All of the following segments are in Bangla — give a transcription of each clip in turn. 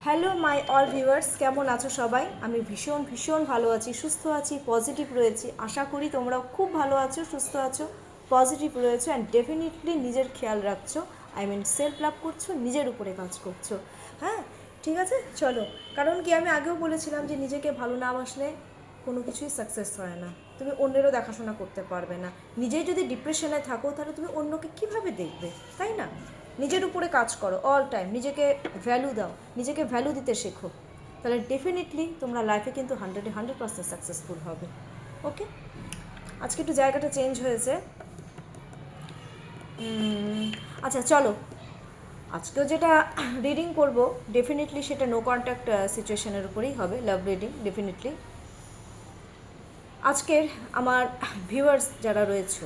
হ্যালো মাই অল ভিউয়ার্স, কেমন আছো সবাই? আমি ভীষণ ভীষণ ভালো আছি, সুস্থ আছি, পজিটিভ রয়েছি। আশা করি তোমরাও খুব ভালো আছো, সুস্থ আছো, পজিটিভ রয়েছো অ্যান্ড ডেফিনেটলি নিজের খেয়াল রাখছো। সেলফ লাভ করছো, নিজের উপরে কাজ করছো। হ্যাঁ, ঠিক আছে, চলো। কারণ কি, আমি আগেও বলেছিলাম যে নিজেকে ভালো না বাসলে কোনো কিছুই সাকসেস হয় না। তুমি অন্যেরও দেখাশোনা করতে পারবে না। নিজেই যদি ডিপ্রেশনে থাকো তাহলে তুমি অন্যকে কীভাবে দেখবে, তাই না? নিজের উপরে কাজ করো অল টাইম, নিজেকে ভ্যালু দাও, নিজেকে ভ্যালু দিতে শেখো, তাহলে ডেফিনেটলি তোমরা লাইফে কিন্তু 100% সাকসেসফুল হবে। ওকে, আজকে একটু জায়গাটা চেঞ্জ হয়েছে। আচ্ছা চলো, আজকেও যেটা রিডিং করব ডেফিনেটলি সেটা নো কন্ট্যাক্ট সিচুয়েশনের উপরেই হবে, লাভ রিডিং ডেফিনেটলি। আজকের আমার ভিউয়ার্স যারা রয়েছে,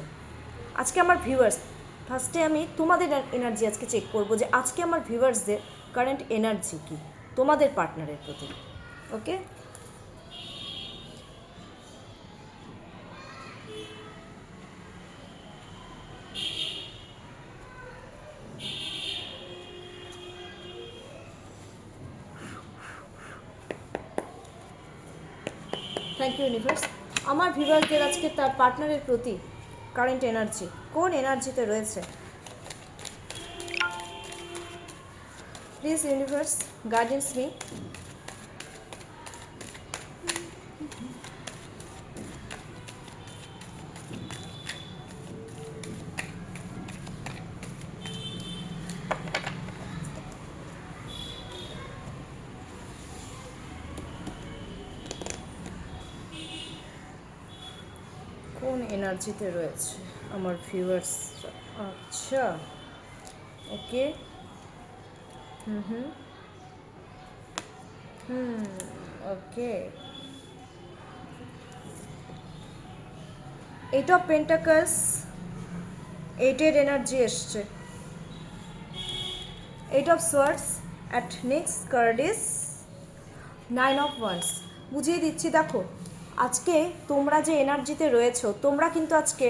আজকে আমার ভিউয়ার্স, ফার্স্টে আমি তোমাদের এনার্জি আজকে চেক করব যে আজকে আমার ভিউয়ার্সদের কারেন্ট এনার্জি কী তোমাদের পার্টনারের প্রতি। ওকে, থ্যাংক ইউ ইউনিভার্স। আমার ভিউয়ার্সদের আজকে তার পার্টনারের প্রতি কারেন্ট এনার্জি কোন এনার্জিতে রয়েছে, প্লিজ ইউনিভার্স গাইডেন্স মি। কোন এনার্জিতে রয়েছে আমার ভিউয়ার্স? আচ্ছা, ওকে, ওকে। এইট অফ পেন্টাকলস, এইটের এনার্জি এসছে, eight of swords, at next card is nine of wands. বুঝিয়ে দিচ্ছি, দেখো আজকে তোমরা যে এনার্জিতে রয়েছো, তোমরা কিন্তু আজকে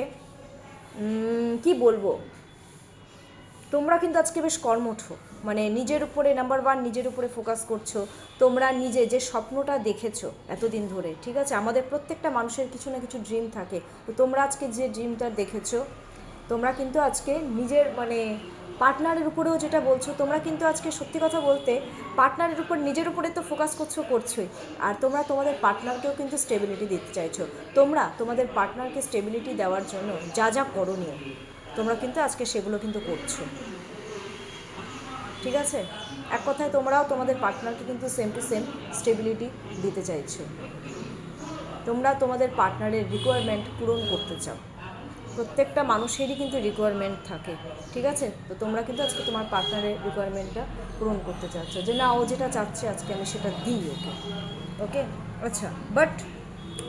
কি বলবো, তোমরা কিন্তু আজকে বেশ কর্মঠ, মানে নিজের উপরে নাম্বার ওয়ান, নিজের উপরে ফোকাস করছো। তোমরা নিজে যে স্বপ্নটা দেখেছো এতদিন ধরে, ঠিক আছে, আমাদের প্রত্যেকটা মানুষের কিছু না কিছু ড্রিম থাকে, তো তোমরা আজকে যে ড্রিমটা দেখেছো, তোমরা কিন্তু আজকে নিজের মানে পার্টনারের উপরেও যেটা বলছো, তোমরা কিন্তু আজকে সত্যি কথা বলতে পার্টনারের উপর, নিজের উপরে তো ফোকাস করছোই, আর তোমরা তোমাদের পার্টনারকেও কিন্তু স্টেবিলিটি দিতে চাইছো। তোমরা তোমাদের পার্টনারকে স্টেবিলিটি দেওয়ার জন্য যা যা করণীয় তোমরা কিন্তু আজকে সেগুলো কিন্তু করছো, ঠিক আছে। এক কথায় তোমরাও তোমাদের পার্টনারকে কিন্তু সেম টু সেম স্টেবিলিটি দিতে চাইছো। তোমরা তোমাদের পার্টনারের রিকোয়ারমেন্ট পূরণ করতে চাও। প্রত্যেকটা মানুষেরই কিন্তু রিকোয়ারমেন্ট থাকে, ঠিক আছে। তো তোমরা কিন্তু আজকে তোমার পার্টনারের রিকোয়ারমেন্টটা পূরণ করতে চাচ্ছ, যে না, ও যেটা চাচ্ছে আজকে আমি সেটা দিই ওকে। ওকে, আচ্ছা, বাট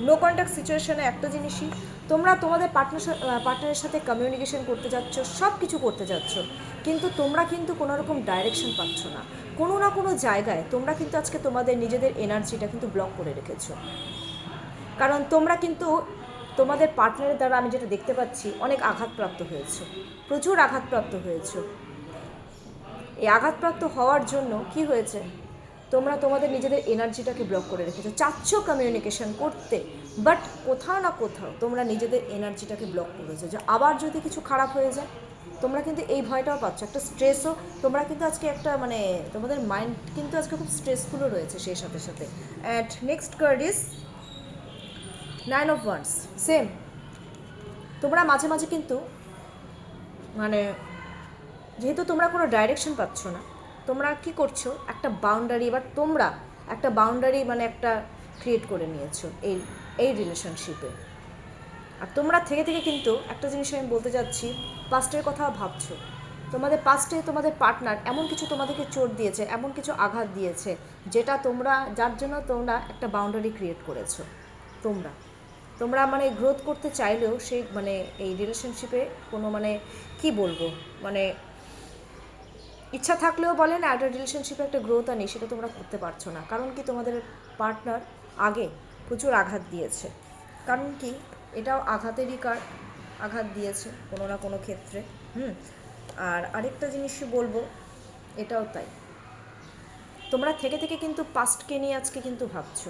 নো কন্ট্যাক্ট সিচুয়েশনে একটা জিনিসই, তোমরা তোমাদের পার্টনারের সাথে কমিউনিকেশন করতে যাচ্ছ, সব কিছু করতে যাচ্ছ, কিন্তু তোমরা কিন্তু কোনো রকম ডাইরেকশন পাচ্ছ না। কোনো না কোনো জায়গায় তোমরা কিন্তু আজকে তোমাদের নিজেদের এনার্জিটা কিন্তু ব্লক করে রেখেছো। কারণ তোমরা কিন্তু তোমাদের পার্টনারের দ্বারা, আমি যেটা দেখতে পাচ্ছি, অনেক আঘাতপ্রাপ্ত হয়েছো, প্রচুর আঘাতপ্রাপ্ত হয়েছো। এই আঘাতপ্রাপ্ত হওয়ার জন্য কি হয়েছে, তোমরা তোমাদের নিজেদের এনার্জিটাকে ব্লক করে রেখেছো, চাচ্ছ কমিউনিকেশন করতে, বাট কোথাও না কোথাও তোমরা নিজেদের এনার্জিটাকে ব্লক করেছো, যে আবার যদি কিছু খারাপ হয়ে যায়। তোমরা কিন্তু এই ভয়টাও পাচ্ছ, একটা স্ট্রেসও তোমরা কিন্তু আজকে একটা মানে তোমাদের মাইন্ড কিন্তু আজকে খুব স্ট্রেসফুলও রয়েছে সেই সাথে সাথে। At next card is nine of wands. Same, তোমরা মাঝে মাঝে কিন্তু মানে যেহেতু তোমরা কোনো ডাইরেকশন পাচ্ছ না, তোমরা কি করছো, একটা বাউন্ডারি, এবার তোমরা একটা বাউন্ডারি মানে একটা ক্রিয়েট করে নিয়েছো এই এই রিলেশনশিপে। আর তোমরা থেকে থেকে কিন্তু একটা জিনিস আমি বলতে যাচ্ছি, পাস্টের কথা ভাবছো। তোমাদের পাস্টে তোমাদের পার্টনার এমন কিছু তোমাদেরকে চোট দিয়েছে, এমন কিছু আঘাত দিয়েছে, যেটা তোমরা, যার জন্য তোমরা একটা বাউন্ডারি ক্রিয়েট করেছো। তোমরা তোমরা মানে গ্রোথ করতে চাইলেও সেই মানে এই রিলেশনশিপে কোনো মানে কি বলবো, মানে ইচ্ছা থাকলেও বলে না, একটা রিলেশনশিপে একটা গ্রোথ আনি, সেটা তোমরা করতে পারছো না। কারণ কি, তোমাদের পার্টনার আগে প্রচুর আঘাত দিয়েছে। কারণ কি, এটাও আঘাতেরই কার্ড, আঘাত দিয়েছে কোনো না কোনো ক্ষেত্রে। আর আরেকটা জিনিসই বলবো, এটাও তাই, তোমরা থেকে থেকে কিন্তু পাস্টকে নিয়ে আজকে কিন্তু ভাবছো।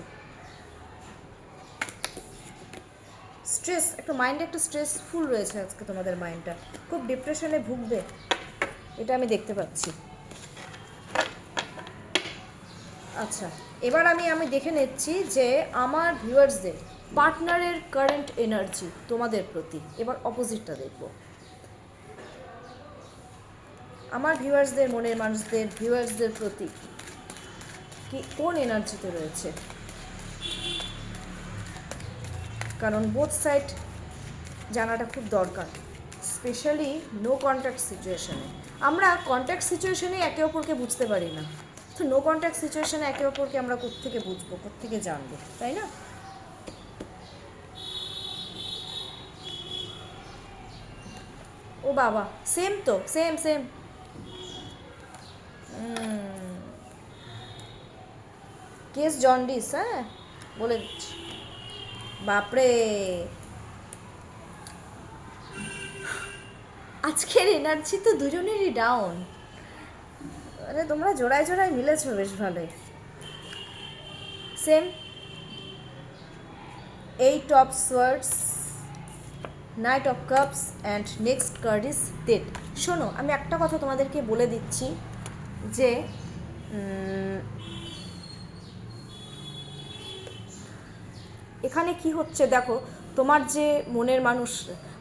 স্ট্রেস, একটু মাইন্ডে একটু স্ট্রেসফুল রয়েছে আজকে তোমাদের মাইন্ডটা, খুব ডিপ্রেশনে ভুগবে, এটা আমি দেখতে পাচ্ছি। আচ্ছা, এবার আমি দেখে নিচ্ছি যে আমার ভিউয়ার্সদের পার্টনারের কারেন্ট এনার্জি তোমাদের প্রতি, এবার অপোজিটটা দেখব। আমার ভিউয়ার্সদের, মনের মানুষদের, ভিউয়ার্সদের প্রতি কি কোন এনার্জিতে রয়েছে, কারণ বোথ সাইড জানাটা খুব দরকার, স্পেশালি নো কন্ট্যাক্ট সিচুয়েশনে। আমরা কন্ট্যাক্ট সিচুয়েশনে একে অপরকে বুঝতে পারি না, তো নো কন্ট্যাক্ট সিচুয়েশনে একে অপরকে আমরা কোত্থেকে বুঝবো, কোত্থেকে জানবো, তাই না? ও বাবা, সেম তো, সেম সেম। কেস জন্ডিস, হ্যাঁ বলে দিচ্ছি। বাপরে, আজকের এনার্জি তো দুজনেরই ডাউন। আরে তোমরা জোড়ায় জোড়ায় মিলেছো বেশ ভালোই। Same, 8 of swords, night of cups and next card is death. শোনো, আমি একটা কথা তোমাদেরকে বলে দিচ্ছি যে এখানে কি হচ্ছে দেখো, তোমার যে মনের মানুষ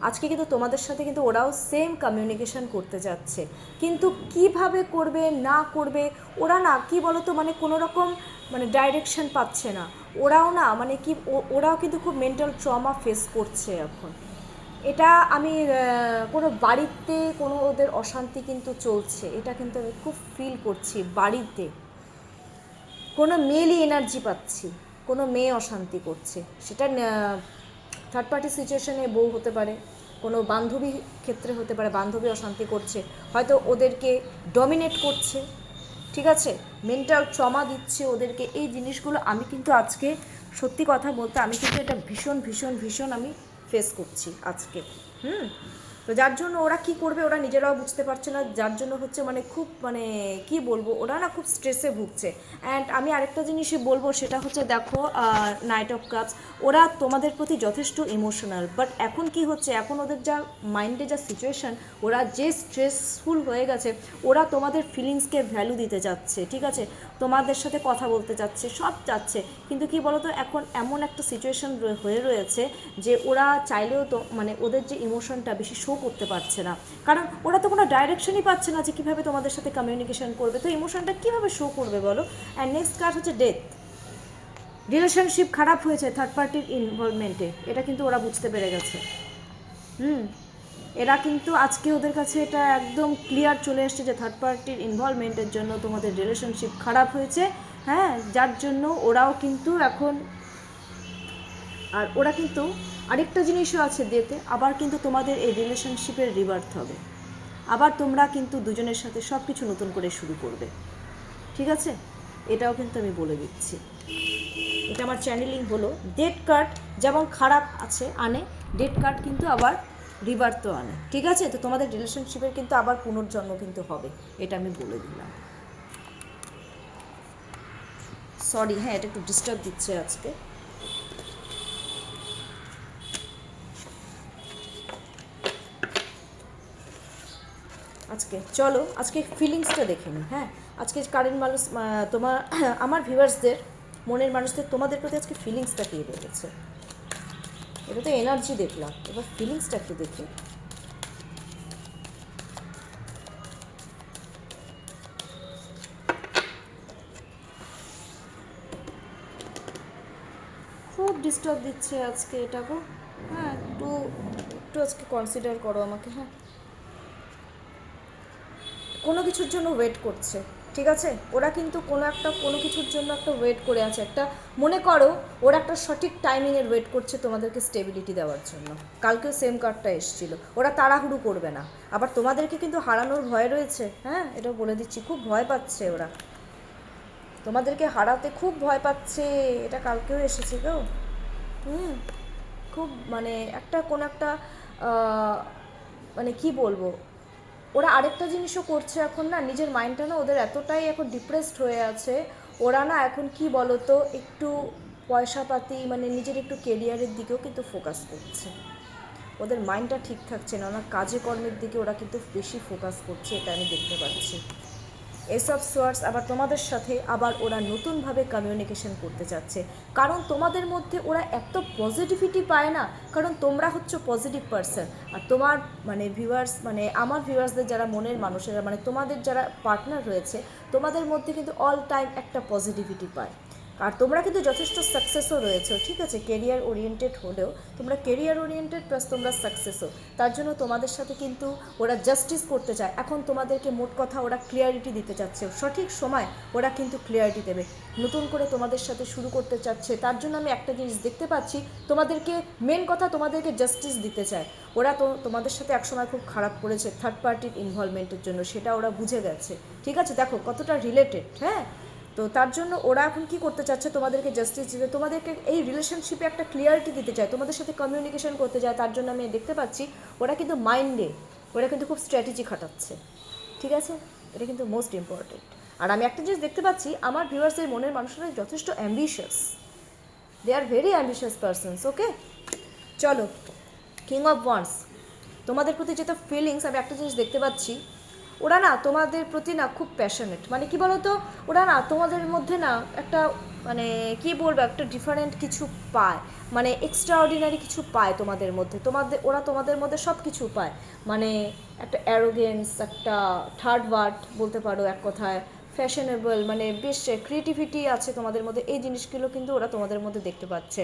আজকে কিন্তু তোমাদের সাথে কিন্তু ওরাও সেম কমিউনিকেশন করতে যাচ্ছে, কিন্তু কিভাবে করবে না করবে ওরা না, কি বলো তো, মানে কোনো রকম মানে ডাইরেকশন পাচ্ছে না ওরাও, না মানে কি ওরাও কিন্তু খুব মেন্টাল ট্রমা ফেস করছে এখন। এটা আমি কোনো বাড়িতে কোনো ওদের অশান্তি কিন্তু চলছে, এটা কিন্তু আমি খুব ফিল করছি। বাড়িতে কোনো মেলই এনার্জি পাচ্ছি, কোনো মেয়ে অশান্তি করছে, সেটা থার্ড পার্টি সিচুয়েশনে বউ হতে পারে, কোনো বান্ধবী ক্ষেত্রে হতে পারে, বান্ধবী অশান্তি করছে, হয়তো ওদেরকে ডমিনেট করছে, ঠিক আছে, মেন্টাল ট্রমা দিচ্ছে ওদেরকে। এই জিনিসগুলো আমি কিন্তু আজকে সত্যি কথা বলতে আমি কিন্তু এটা ভীষণ ভীষণ ভীষণ আমি ফেস করছি আজকে। তো যার জন্য ওরা কি করবে ওরা নিজেরাও বুঝতে পারছে না, যার জন্য হচ্ছে মানে খুব মানে কি বলবো, ওরা না খুব স্ট্রেসে ভুগছে। অ্যান্ড আমি আরেকটা জিনিসই বলবো, সেটা হচ্ছে দেখো নাইট অফ কাপস, ওরা তোমাদের প্রতি যথেষ্ট ইমোশনাল, বাট এখন কি হচ্ছে, এখন ওদের যা মাইন্ডে যা সিচুয়েশান, ওরা যে স্ট্রেসফুল হয়ে গেছে, ওরা তোমাদের ফিলিংসকে ভ্যালু দিতে যাচ্ছে, ঠিক আছে, তোমাদের সাথে কথা বলতে চাচ্ছে, সব চাচ্ছে, কিন্তু কি বলতো এখন এমন একটা সিচুয়েশান হয়ে রয়েছে যে ওরা চাইলেও তো মানে ওদের যে ইমোশনটা বেশি শো করতে পারছে না, কারণ ওরা তো কোনো ডাইরেকশনই পাচ্ছে না যে কীভাবে তোমাদের সাথে কমিউনিকেশন করবে, তো ইমোশনটা কীভাবে শো করবে বলো। অ্যান্ড নেক্সট কার্ড হচ্ছে ডেথ। রিলেশনশিপ খারাপ হয়েছে থার্ড পার্টির ইনভলভমেন্টে, এটা কিন্তু ওরা বুঝতে পেরে গেছে। এরা কিন্তু আজকে ওদের কাছে এটা একদম ক্লিয়ার চলে এসছে যে থার্ড পার্টির ইনভলভমেন্টের জন্য তোমাদের রিলেশনশিপ খারাপ হয়েছে, হ্যাঁ, যার জন্য ওরাও কিন্তু এখন, আর ওরা কিন্তু আরেকটা জিনিসও আছে ডেতে, আবার কিন্তু তোমাদের এই রিলেশনশিপের রিবার্থ হবে, আবার তোমরা কিন্তু দুজনের সাথে সব কিছু নতুন করে শুরু করবে, ঠিক আছে, এটাও কিন্তু আমি বলে দিচ্ছি। এটা আমার চ্যানেলিং হলো। ডেট কার্ড যেমন খারাপ আছে আনে, ডেট কার্ড কিন্তু আবার রিবার্থও আনে, ঠিক আছে, তো তোমাদের রিলেশনশিপের কিন্তু আবার পুনর্জন্ম কিন্তু হবে, এটা আমি বলে দিলাম। সরি, হ্যাঁ এটা একটু ডিস্টার্ব দিচ্ছে আজকে। আজকে চলো আজকে ফিলিংসটা দেখে নিই। হ্যাঁ, আজকে কারেন্ট মানুষ তোমার আমার ভিউয়ার্সদের, মনের মানুষদের তোমাদের প্রতি আজকে ফিলিংসটা কী রয়েছে, এটা তো এনার্জি দেখলাম, এবার ফিলিংসটা একটু দেখি। খুব ডিস্টার্ব দিচ্ছে আজকে এটা গো। হ্যাঁ, একটু একটু আজকে কনসিডার করো আমাকে। হ্যাঁ, কোনো কিছুর জন্য ওয়েট করছে, ঠিক আছে, ওরা কিন্তু কোনো কিছুর জন্য একটা ওয়েট করে আছে, একটা মনে করো ওরা একটা সঠিক টাইমিংয়ের ওয়েট করছে তোমাদেরকে স্টেবিলিটি দেওয়ার জন্য। কালকেও সেম কার্ডটা এসেছিলো, ওরা তাড়াহুড়ো করবে না, আবার তোমাদেরকে কিন্তু হারানোর ভয় রয়েছে, হ্যাঁ এটাও বলে দিচ্ছি, খুব ভয় পাচ্ছে ওরা, তোমাদেরকে হারাতে খুব ভয় পাচ্ছে, এটা কালকেও এসেছে গো। খুব মানে একটা কোনো একটা মানে কি বলবো, ওরা আরেকটা জিনিসও করছে এখন না, নিজের মাইন্ডটা না ওদের এতটাই এখন ডিপ্রেসড হয়ে আছে, ওরা না এখন কি বলতো একটু পয়সাপাতি মানে নিজের একটু কেরিয়ারের দিকেও কিন্তু ফোকাস করছে। ওদের মাইন্ডটা ঠিক থাকছে না, ওরা কাজে কর্মের দিকে ওরা কিন্তু বেশি ফোকাস করছে, এটা আমি দেখতে পাচ্ছি। এসব সোয়ার্স আবার তোমাদের সাথে আবার ওরা নতুনভাবে কমিউনিকেশন করতে চাচ্ছে, কারণ তোমাদের মধ্যে ওরা এত পজিটিভিটি পায় না, কারণ তোমরা হচ্ছে পজিটিভ পারসন। আর তোমার মানে ভিউয়ার্স মানে আমার ভিউয়ার্সদের যারা মনের মানুষেরা মানে তোমাদের যারা পার্টনার রয়েছে, তোমাদের মধ্যে কিন্তু অল টাইম একটা পজিটিভিটি পায়। আর তোমরা কিন্তু যথেষ্ট সাকসেসও রয়েছো, ঠিক আছে, কেরিয়ার ওরিয়েন্টেড হলেও তোমরা কেরিয়ার ওরিয়েন্টেড প্লাস তোমরা সাকসেসও, তার জন্য তোমাদের সাথে কিন্তু ওরা জাস্টিস করতে চায়। এখন তোমাদেরকে মোট কথা ওরা ক্লিয়ারিটি দিতে চাচ্ছে, সঠিক সময় ওরা কিন্তু ক্লিয়ারিটি দেবে, নতুন করে তোমাদের সাথে শুরু করতে চাচ্ছে। তার জন্য আমি একটা জিনিস দেখতে পাচ্ছি, তোমাদেরকে মেন কথা তোমাদেরকে জাস্টিস দিতে চায়। ওরা তো তোমাদের সাথে একসময় খুব খারাপ করেছে থার্ড পার্টির ইনভলভমেন্টের জন্য, সেটা ওরা বুঝে গেছে, ঠিক আছে, দেখো কতটা রিলেটেড। হ্যাঁ, তো তার জন্য ওরা এখন কি করতে চাচ্ছে, তোমাদেরকে জাস্টিস দিতে, তোমাদেরকে এই রিলেশনশিপে একটা ক্লিয়ারিটি দিতে চায়, তোমাদের সাথে কমিউনিকেশন করতে চায়। তার জন্য আমি দেখতে পাচ্ছি ওরা কিন্তু মাইন্ডে ওরা কিন্তু খুব স্ট্র্যাটেজি খাটাচ্ছে, ঠিক আছে, এটা কিন্তু মোস্ট ইম্পর্টেন্ট। আর আমি একটা জিনিস দেখতে পাচ্ছি, আমার ভিউয়ার্সের মনের মানুষরা যথেষ্ট ambitious, they are very ambitious persons. Okay, চলো, কিং অফ ওয়ান্স, তোমাদের প্রতি যেটা ফিলিংস আমি একটা জিনিস দেখতে পাচ্ছি, ওরা না তোমাদের প্রতি না খুব প্যাশনেট, মানে কি বলো তো, ওরা না তোমাদের মধ্যে না একটা মানে কি বলবো একটা ডিফারেন্ট কিছু পায়, মানে এক্সট্রা অর্ডিনারি কিছু পায় তোমাদের মধ্যে, ওরা তোমাদের মধ্যে সব কিছু পায়, মানে একটা অ্যারোগেন্স, একটা থার্ড ওয়ার্ড বলতে পারো এক কথায়, ফ্যাশনেবল, মানে বেশ ক্রিয়েটিভিটি আছে তোমাদের মধ্যে, এই জিনিসগুলো কিন্তু ওরা তোমাদের মধ্যে দেখতে পাচ্ছে।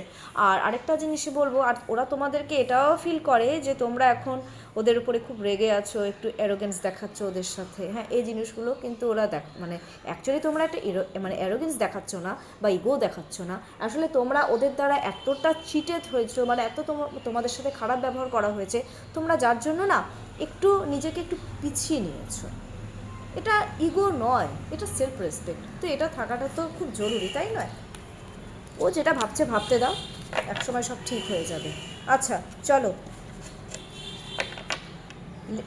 আর আরেকটা জিনিস বলবো, আর ওরা তোমাদেরকে এটাও ফিল করে যে তোমরা এখন ওদের উপরে খুব রেগে আছো, একটু অ্যারোগেন্স দেখাচ্ছ ওদের সাথে। হ্যাঁ, এই জিনিসগুলো কিন্তু ওরা মানে অ্যাকচুয়ালি তোমরা একটা মানে অ্যারোগেন্স দেখাচ্ছ না বা ইগো দেখাচ্ছ না, আসলে তোমরা ওদের দ্বারা এতটা চিটেড হয়েছো, মানে এত তোমাদের সাথে খারাপ ব্যবহার করা হয়েছে, তোমরা যার জন্য না একটু নিজেকে একটু পিছিয়ে নিয়েছো। এটা ইগো নয়, এটা সেলফ রেসপেক্ট, তো এটা থাকাটা তো খুব জরুরি, তাই নয়? ও যেটা ভাবছে ভাবতে দাও, একসময় সব ঠিক হয়ে যাবে। আচ্ছা চলো,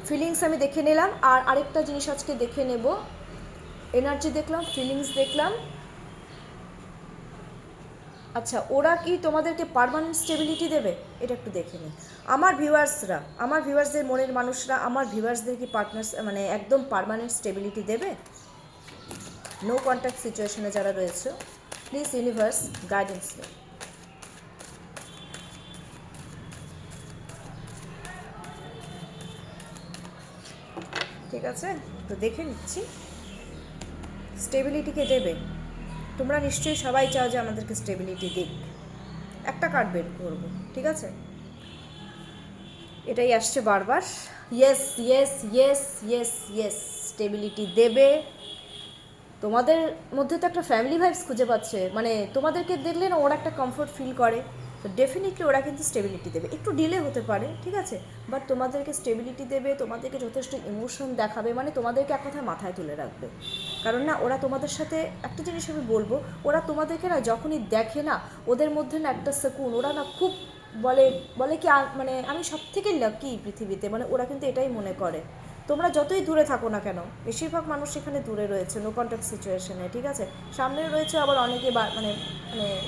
ফিলিংস আমি দেখে নিলাম, আর আরেকটা জিনিস আজকে দেখে নেব, এনার্জি দেখলাম, ফিলিংস দেখলাম। আচ্ছা, ওরা কি তোমাদেরকে পার্মানেন্ট স্টেবিলিটি দেবে, এটা একটু দেখে নিই। আমার ভিউয়ার্সদের মনের মানুষরা আমার ভিউয়ার্সদের কি পার্টনার্স মানে একদম পার্মানেন্ট স্টেবিলিটি দেবে? নো কন্ট্যাক্ট সিচুয়েশনে যারা রয়েছে, প্লিজ ইউনিভার্স গাইডেন্স নেই। ঠিক আছে, তো দেখে নিচ্ছি স্টেবিলিটিকে দেবে। তোমরা নিশ্চয়ই সবাই চাও যে আমাদেরকে স্টেবিলিটি দিক। একটা কার্ড বের করবো, ঠিক আছে, এটাই আসছে বারবার। Yes yes yes yes yes, stability দেবে। তোমাদের মধ্যে তো একটা ফ্যামিলি ভাইবস খুঁজে পাচ্ছে, মানে তোমাদেরকে দেখলে না ওরা একটা কমফোর্ট ফিল করে, তো ডেফিনেটলি ওরা কিন্তু স্টেবিলিটি দেবে, একটু ডিলে হতে পারে, ঠিক আছে, বাট তোমাদেরকে স্টেবিলিটি দেবে, তোমাদেরকে যথেষ্ট ইমোশন দেখাবে, মানে তোমাদেরকে এক কথায় মাথায় তুলে রাখবে। কারণ না ওরা তোমাদের সাথে একটা জিনিস আমি বলবো, ওরা তোমাদেরকে না যখনই দেখে না ওদের মধ্যে না একটা সেকুন, ওরা না খুব বলে বলে কি মানে আমি সব থেকে লাকি পৃথিবীতে, মানে ওরা কিন্তু এটাই মনে করে। তোমরা যতই দূরে থাকো না কেন, বেশিরভাগ মানুষ এখানে দূরে রয়েছে নো কন্ট্যাক্ট সিচুয়েশনে, ঠিক আছে, সামনে রয়েছে আবার অনেকে মানে মানে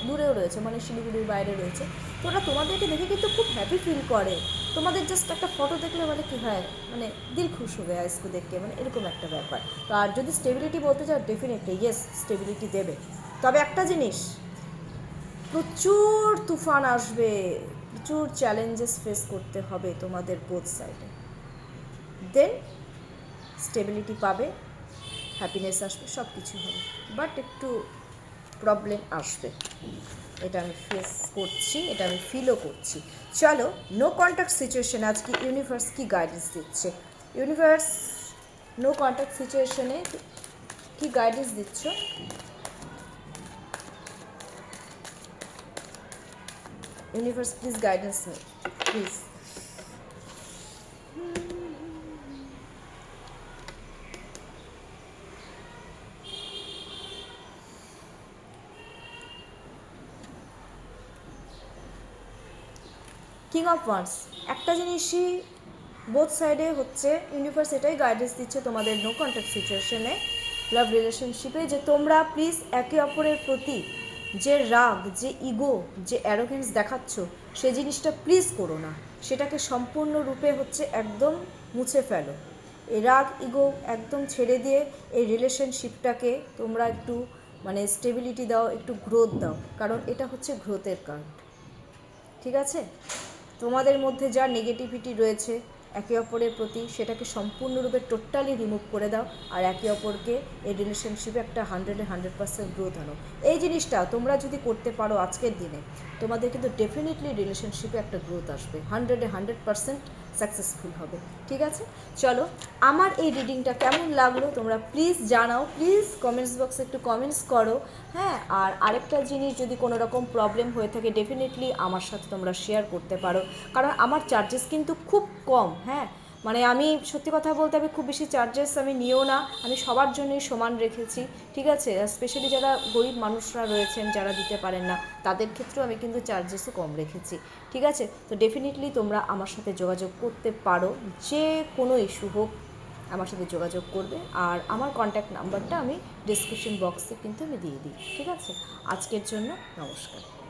দূরেও রয়েছে, মানে শিলিগুড়ির বাইরে রয়েছে, তো ওরা তোমাদেরকে দেখে কিন্তু খুব হ্যাপি ফিল করে। তোমাদের জাস্ট একটা ফটো দেখলে মানে কী হয়, মানে দিল খুশ হবে আইসকো দেখে, মানে এরকম একটা ব্যাপার। তো আর যদি স্টেবিলিটি বলতে চাও, ডেফিনেটলি ইয়েস স্টেবিলিটি দেবে। তবে একটা জিনিস, প্রচুর তুফান আসবে, প্রচুর চ্যালেঞ্জেস ফেস করতে হবে তোমাদের বোথ সাইডে, দেন স্টেবিলিটি পাবে, হ্যাপিনেস আসবে, সব কিছু হবে, বাট একটু প্রবলেম আসবে, এটা আমি ফেস করছি, এটা আমি ফিলও করছি। চলো, নো কন্ট্যাক্ট সিচুয়েশন আজকে ইউনিভার্স কি গাইডেন্স দিচ্ছে। ইউনিভার্স নো কন্ট্যাক্ট সিচুয়েশনে কি গাইডেন্স দিচ্ছ? Universe please guidance me, please. King of wands, একটা জিনিসই বোথ সাইডে হচ্ছে ইউনিভার্স এটাই গাইডেন্স দিচ্ছে তোমাদের নো কন্ট্যাক্ট সিচুয়েশনে, লাভ রিলেশনশিপে, যে তোমরা প্লিজ একে অপরের প্রতি যে রাগ, যে ইগো, যে অ্যারোগেন্স দেখাচ্ছ, সেই জিনিসটা প্লিজ করো না। সেটাকে সম্পূর্ণরূপে হচ্ছে একদম মুছে ফেলো। এই রাগ ইগো একদম ছেড়ে দিয়ে এই রিলেশনশিপটাকে তোমরা একটু মানে স্টেবিলিটি দাও, একটু গ্রোথ দাও, কারণ এটা হচ্ছে গ্রোথের কার্ড। ঠিক আছে? তোমাদের মধ্যে যা নেগেটিভিটি রয়েছে একে অপরের প্রতি, সেটাকে সম্পূর্ণরূপে টোটালি রিমুভ করে দাও, আর একে অপরকে এই রিলেশনশিপে একটা 100% গ্রোথ আনো। এই জিনিসটা তোমরা যদি করতে পারো আজকের দিনে, তোমাদের কিন্তু ডেফিনেটলি রিলেশনশিপে একটা গ্রোথ আসবে, 100% সাকসেসফুল হবে। ঠিক আছে? চলো, আমার এই রিডিংটা কেমন লাগলো তোমরা প্লিজ জানাও, প্লিজ কমেন্টস বক্সে একটু কমেন্টস করো। হ্যাঁ, আর আরেকটা জিনিস, যদি কোনো রকম প্রবলেম হয়ে থাকে ডেফিনেটলি আমার সাথে তোমরা শেয়ার করতে পারো, কারণ আমার চার্জেস কিন্তু খুব কম। হ্যাঁ, মানে আমি সত্যি কথা বলতে আমি খুব বেশি চার্জেস আমি নিও না, আমি সবার জন্যই সমান রেখেছি। ঠিক আছে? স্পেশালি যারা গরিব মানুষরা রয়েছেন, যারা দিতে পারেন না, তাদের ক্ষেত্রেও আমি কিন্তু চার্জেসও কম রেখেছি। ঠিক আছে? তো ডেফিনেটলি তোমরা আমার সাথে যোগাযোগ করতে পারো, যে কোনো ইস্যু হোক আমার সাথে যোগাযোগ করবে, আর আমার কন্ট্যাক্ট নাম্বারটা আমি ডিসক্রিপশন বক্সে কিন্তু আমি দিয়ে দিই। ঠিক আছে? আজকের জন্য নমস্কার।